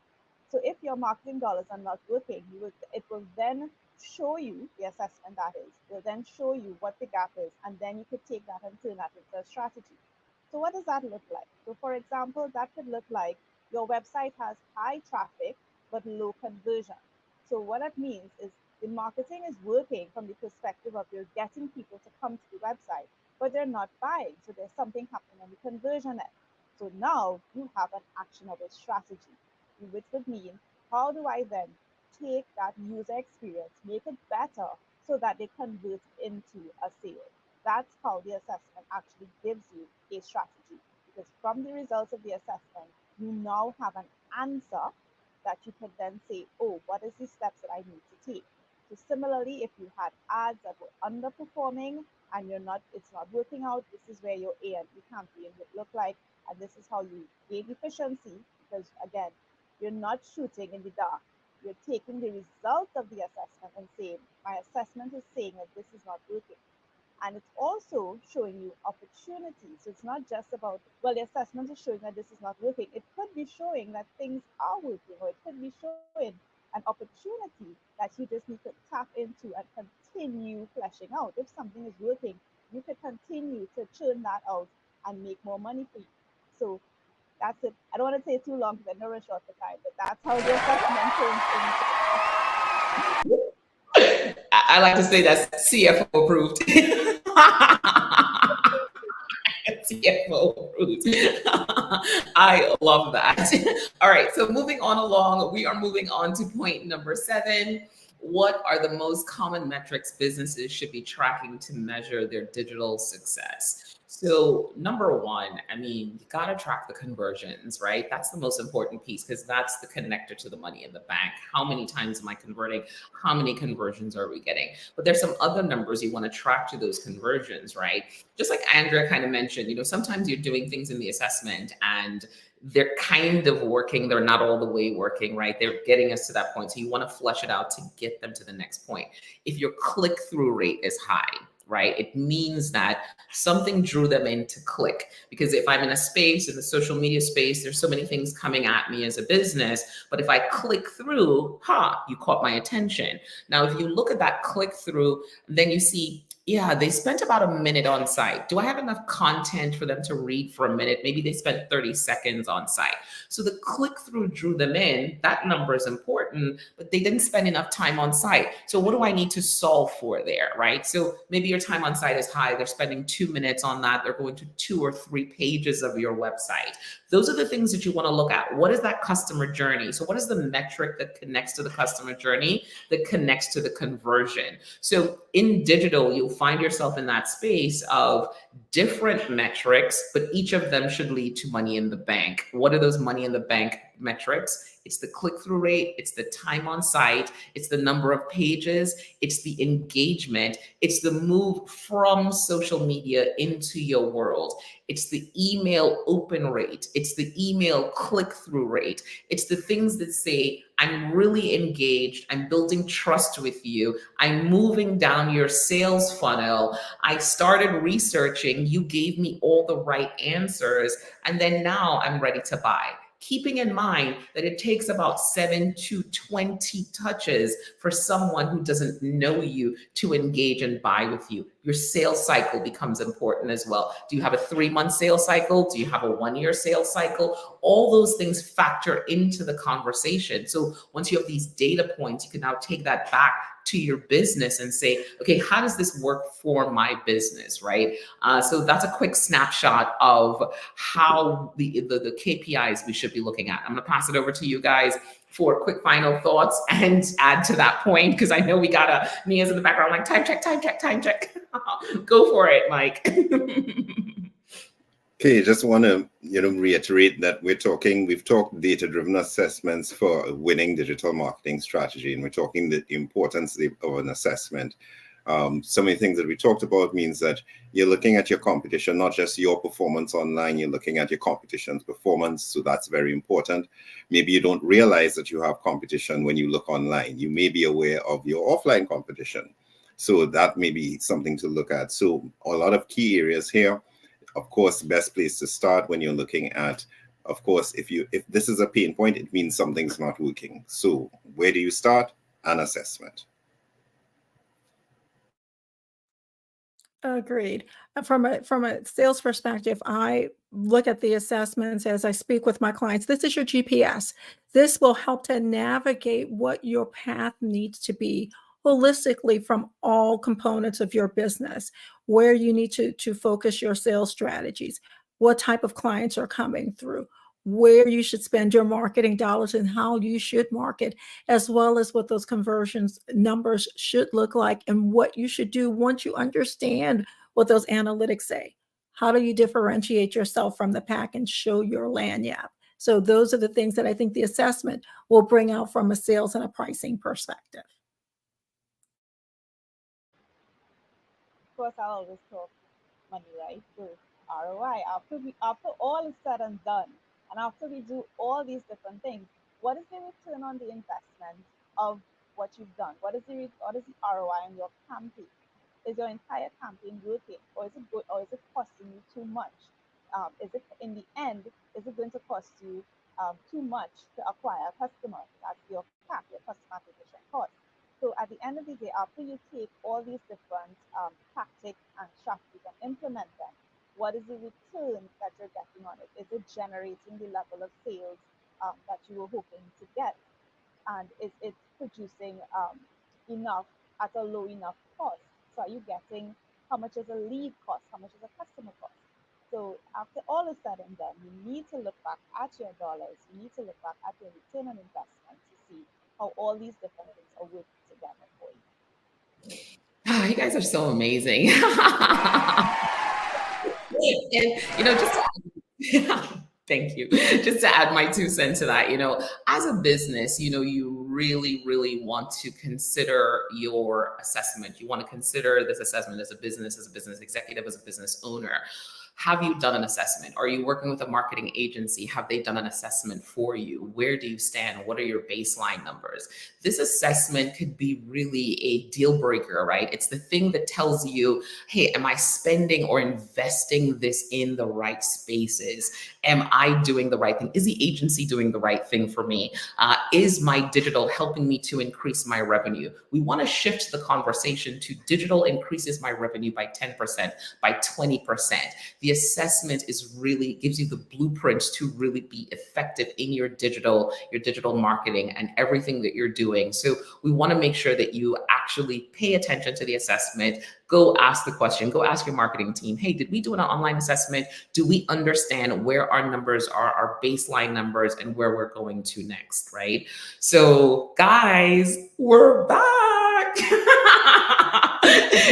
So if your marketing dollars are not working, it will then show you the assessment, that is, will then show you what the gap is, and then you could take that and turn that into a strategy. So what does that look like? So for example, that could look like your website has high traffic but low conversion. So what that means is the marketing is working from the perspective of you're getting people to come to the website, but they're not buying. So there's something happening on the conversion end. So now you have an actionable strategy, which would mean, how do I then take that user experience, make it better so that they convert into a sale? That's how the assessment actually gives you a strategy, because from the results of the assessment, you now have an answer that you can then say, oh, what is the steps that I need to take? So similarly, if you had ads that were underperforming and it's not working out, this is where your A&B campaign would look like, and this is how you gain efficiency, because again, you're not shooting in the dark. You're taking the results of the assessment and saying, my assessment is saying that this is not working. And it's also showing you opportunities. So it's not just about, well, the assessment is showing that this is not working. It could be showing that things are working, or it could be showing an opportunity that you just need to tap into and continue fleshing out. If something is working, you could continue to churn that out and make more money for you. So that's it. I don't want to say too long because I know we're short for time, but that's how the assessment turns into. I like to say that's CFO approved. CFO approved. I love that. All right, so moving on along, we are moving on to point number 7. What are the most common metrics businesses should be tracking to measure their digital success? So number 1, I mean, you got to track the conversions, right? That's the most important piece, because that's the connector to the money in the bank. How many times am I converting? How many conversions are we getting? But there's some other numbers you want to track to those conversions, right? Just like Andrea kind of mentioned, sometimes you're doing things in the assessment and they're kind of working, they're not all the way working, right? They're getting us to that point. So you want to flesh it out to get them to the next point. If your click-through rate is high, right, it means that something drew them in to click. Because if I'm in a space, in the social media space, there's so many things coming at me as a business, but if I click through, you caught my attention. Now, if you look at that click through, then you see Yeah, they spent about a minute on site. Do I have enough content for them to read for a minute? Maybe they spent 30 seconds on site. So the click through drew them in. That number is important, but they didn't spend enough time on site. So what do I need to solve for there, right? So maybe your time on site is high. They're spending 2 minutes on that. They're going to 2 or 3 pages of your website. Those are the things that you want to look at. What is that customer journey? So what is the metric that connects to the customer journey, that connects to the conversion? So in digital, you'll find yourself in that space of different metrics, but each of them should lead to money in the bank. What are those money in the bank metrics? It's the click-through rate, it's the time on site, it's the number of pages, it's the engagement, it's the move from social media into your world. It's the email open rate, it's the email click-through rate, it's the things that say, I'm really engaged, I'm building trust with you, I'm moving down your sales funnel, I started researching, you gave me all the right answers, and then now I'm ready to buy. Keeping in mind that it takes about 7 to 20 touches for someone who doesn't know you to engage and buy with you. Your sales cycle becomes important as well. Do you have a 3-month sales cycle? Do you have a 1-year sales cycle? All those things factor into the conversation. So once you have these data points, you can now take that back to your business and say, okay, how does this work for my business, right? So that's a quick snapshot of how the KPIs we should be looking at. I'm gonna pass it over to you guys for quick final thoughts and add to that point, because I know we got Nia's in the background like time check, time check, time check. Go for it, Mike. Okay, just want to reiterate that we've talked data-driven assessments for a winning digital marketing strategy, and we're talking the importance of an assessment. So many things that we talked about means that you're looking at your competition, not just your performance online, you're looking at your competition's performance. So that's very important. Maybe you don't realize that you have competition when you look online. You may be aware of your offline competition. So that may be something to look at. So a lot of key areas here. Of course, best place to start when you're looking at, of course, if this is a pain point, it means something's not working. So where do you start? An assessment. Agreed. From a sales perspective, I look at the assessments as I speak with my clients. This is your GPS. This will help to navigate what your path needs to be holistically from all components of your business, where you need to focus your sales strategies, what type of clients are coming through, where you should spend your marketing dollars and how you should market, as well as what those conversions numbers should look like and what you should do once you understand what those analytics say. How do you differentiate yourself from the pack and show your lanyard? So those are the things that I think the assessment will bring out from a sales and a pricing perspective. Of course, I always talk money, right? So ROI. After all is said and done, and after we do all these different things, what is the return on the investment of what you've done? What is the ROI on your campaign? Is your entire campaign working, or is it good, or is it costing you too much? Is it in the end, is it going to cost you too much to acquire a customer? That's your CAC, your customer acquisition cost. So at the end of the day, after you take all these different tactics and strategies and implement them, what is the return that you're getting on it? Is it generating the level of sales that you were hoping to get? And is it producing enough at a low enough cost? So are you getting, how much is a lead cost? How much is a customer cost? So after all is said and done, you need to look back at your dollars. You need to look back at your return on investment to see how all these different things are working together for you. You guys are so amazing. And just thank you. Just to add my 2 cents to that, as a business, you really, really want to consider your assessment. You want to consider this assessment as a business executive, as a business owner. Have you done an assessment? Are you working with a marketing agency? Have they done an assessment for you? Where do you stand? What are your baseline numbers? This assessment could be really a deal breaker, right? It's the thing that tells you, hey, am I spending or investing this in the right spaces? Am I doing the right thing? Is the agency doing the right thing for me? Is my digital helping me to increase my revenue? We want to shift the conversation to digital increases my revenue by 10%, by 20%. The assessment is really gives you the blueprints to really be effective in your digital marketing and everything that you're doing. So we want to make sure that you actually pay attention to the assessment. Go ask the question, go ask your marketing team, hey, did we do an online assessment? Do we understand where our numbers are, our baseline numbers, and where we're going to next, right? So guys, we're back.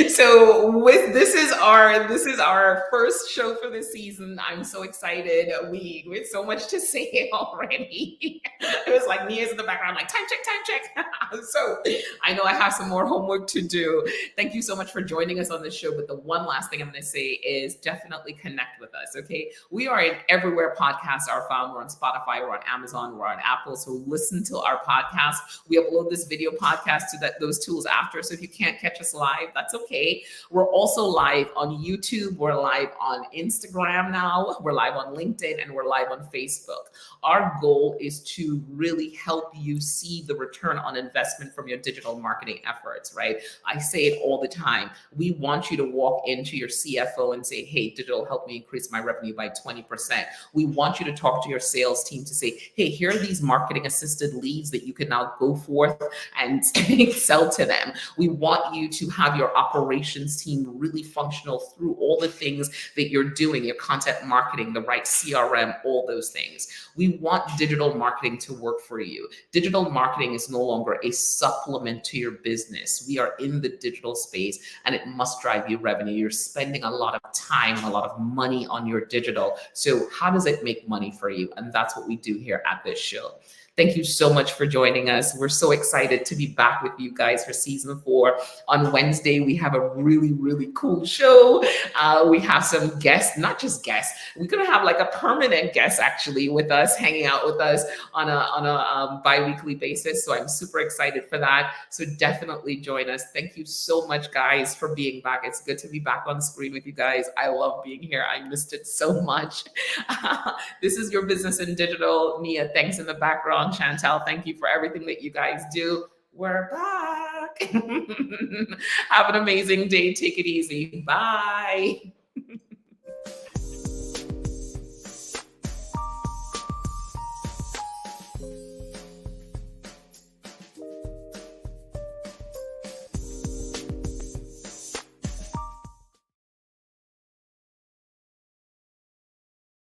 So this is our first show for this season. I'm so excited. We have so much to say already. It was like Mia's in the background, like time check. So I know I have some more homework to do. Thank you so much for joining us on this show. But the one last thing I'm going to say is definitely connect with us. Okay, we are in everywhere podcasts are found. We're on Spotify, we're on Amazon, we're on Apple. So listen to our podcast. We upload this video podcast to those tools after. So if you can't catch us live, that's okay. We're also live on YouTube. We're live on Instagram now. We're live on LinkedIn, and we're live on Facebook. Our goal is to really help you see the return on investment from your digital marketing efforts, right? I say it all the time. We want you to walk into your CFO and say, hey, digital helped me increase my revenue by 20%. We want you to talk to your sales team to say, hey, here are these marketing assisted leads that you can now go forth and sell to them. We want you to have your operations team really functional through all the things that you're doing, your content marketing, the right CRM, all those things. We want digital marketing to work for you. Digital marketing is no longer a supplement to your business. We are in the digital space, and it must drive you revenue. You're spending a lot of time and a lot of money on your digital. So how does it make money for you? And that's what we do here at this show. Thank you so much for joining us. We're so excited to be back with you guys for season 4. On Wednesday, we have a really, really cool show. We have some guests, not just guests. We're going to have like a permanent guest actually with us, hanging out with us on a bi-weekly basis. So I'm super excited for that. So definitely join us. Thank you so much, guys, for being back. It's good to be back on screen with you guys. I love being here. I missed it so much. This is Your Business in Digital. Mia, thanks in the background. Chantal, thank you for everything that you guys do. We're back. Have an amazing day. Take it easy. Bye.